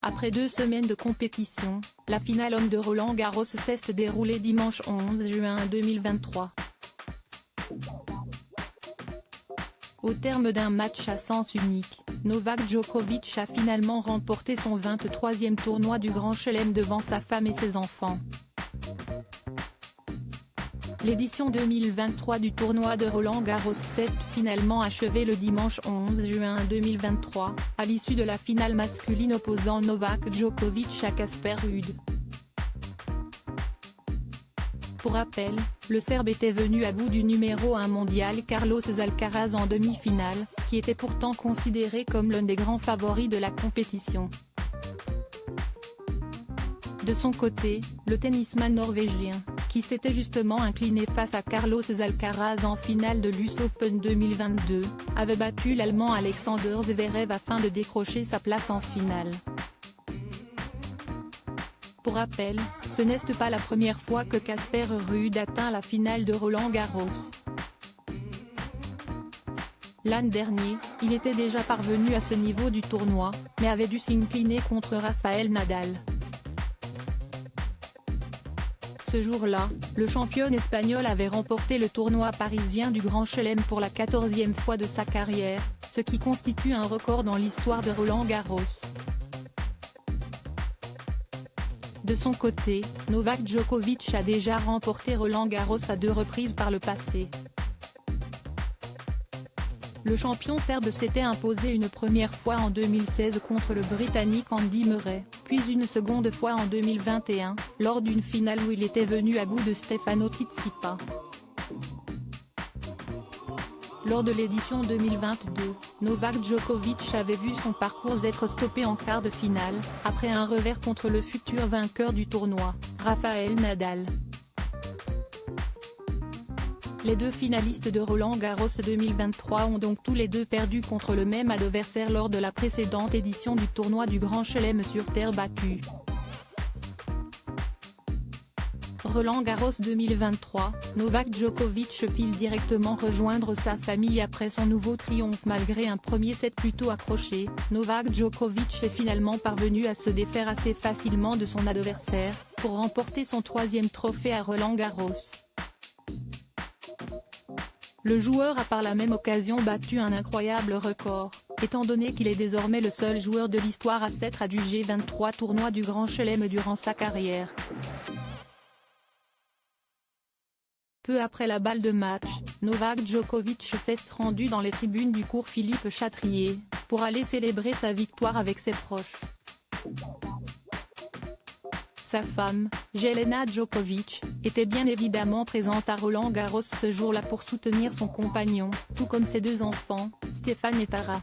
Après 2 semaines de compétition, la finale homme de Roland-Garros s'est déroulée dimanche 11 juin 2023. Au terme d'un match à sens unique, Novak Djokovic a finalement remporté son 23e tournoi du Grand Chelem devant sa femme et ses enfants. L'édition 2023 du tournoi de Roland-Garros s'est finalement achevée le dimanche 11 juin 2023, à l'issue de la finale masculine opposant Novak Djokovic à Casper Ruud. Pour rappel, le Serbe était venu à bout du numéro 1 mondial Carlos Alcaraz en demi-finale, qui était pourtant considéré comme l'un des grands favoris de la compétition. De son côté, le tennisman norvégien, qui s'était justement incliné face à Carlos Alcaraz en finale de l'US Open 2022, avait battu l'Allemand Alexander Zverev afin de décrocher sa place en finale. Pour rappel, ce n'est pas la première fois que Casper Ruud atteint la finale de Roland-Garros. L'an dernier, il était déjà parvenu à ce niveau du tournoi, mais avait dû s'incliner contre Rafael Nadal. Ce jour-là, le champion espagnol avait remporté le tournoi parisien du Grand Chelem pour la 14e fois de sa carrière, ce qui constitue un record dans l'histoire de Roland-Garros. De son côté, Novak Djokovic a déjà remporté Roland-Garros à 2 reprises par le passé. Le champion serbe s'était imposé une première fois en 2016 contre le Britannique Andy Murray, puis une seconde fois en 2021, lors d'une finale où il était venu à bout de Stefano Tsitsipas. Lors de l'édition 2022, Novak Djokovic avait vu son parcours être stoppé en quart de finale, après un revers contre le futur vainqueur du tournoi, Rafael Nadal. Les deux finalistes de Roland-Garros 2023 ont donc tous les deux perdu contre le même adversaire lors de la précédente édition du tournoi du Grand Chelem sur terre battue. Roland-Garros 2023, Novak Djokovic file directement rejoindre sa famille après son nouveau triomphe malgré un premier set plutôt accroché. Novak Djokovic est finalement parvenu à se défaire assez facilement de son adversaire, pour remporter son 3e trophée à Roland-Garros. Le joueur a par la même occasion battu un incroyable record, étant donné qu'il est désormais le seul joueur de l'histoire à s'être adjugé 23 tournois du Grand Chelem durant sa carrière. Peu après la balle de match, Novak Djokovic s'est rendu dans les tribunes du cours Philippe Chatrier, pour aller célébrer sa victoire avec ses proches. Sa femme, Jelena Djokovic, était bien évidemment présente à Roland-Garros ce jour-là pour soutenir son compagnon, tout comme ses 2 enfants, Stefan et Tara.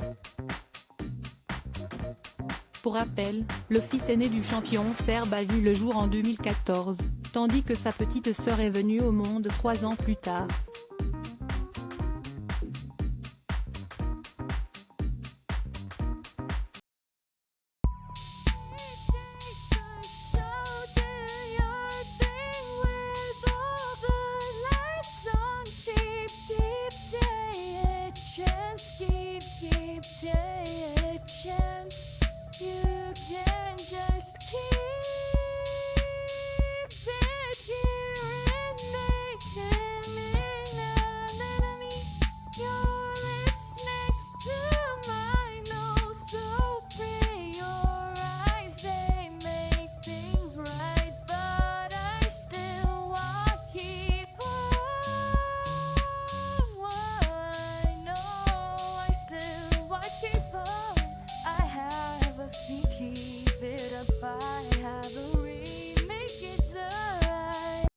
Pour rappel, le fils aîné du champion serbe a vu le jour en 2014, tandis que sa petite sœur est venue au monde 3 ans plus tard.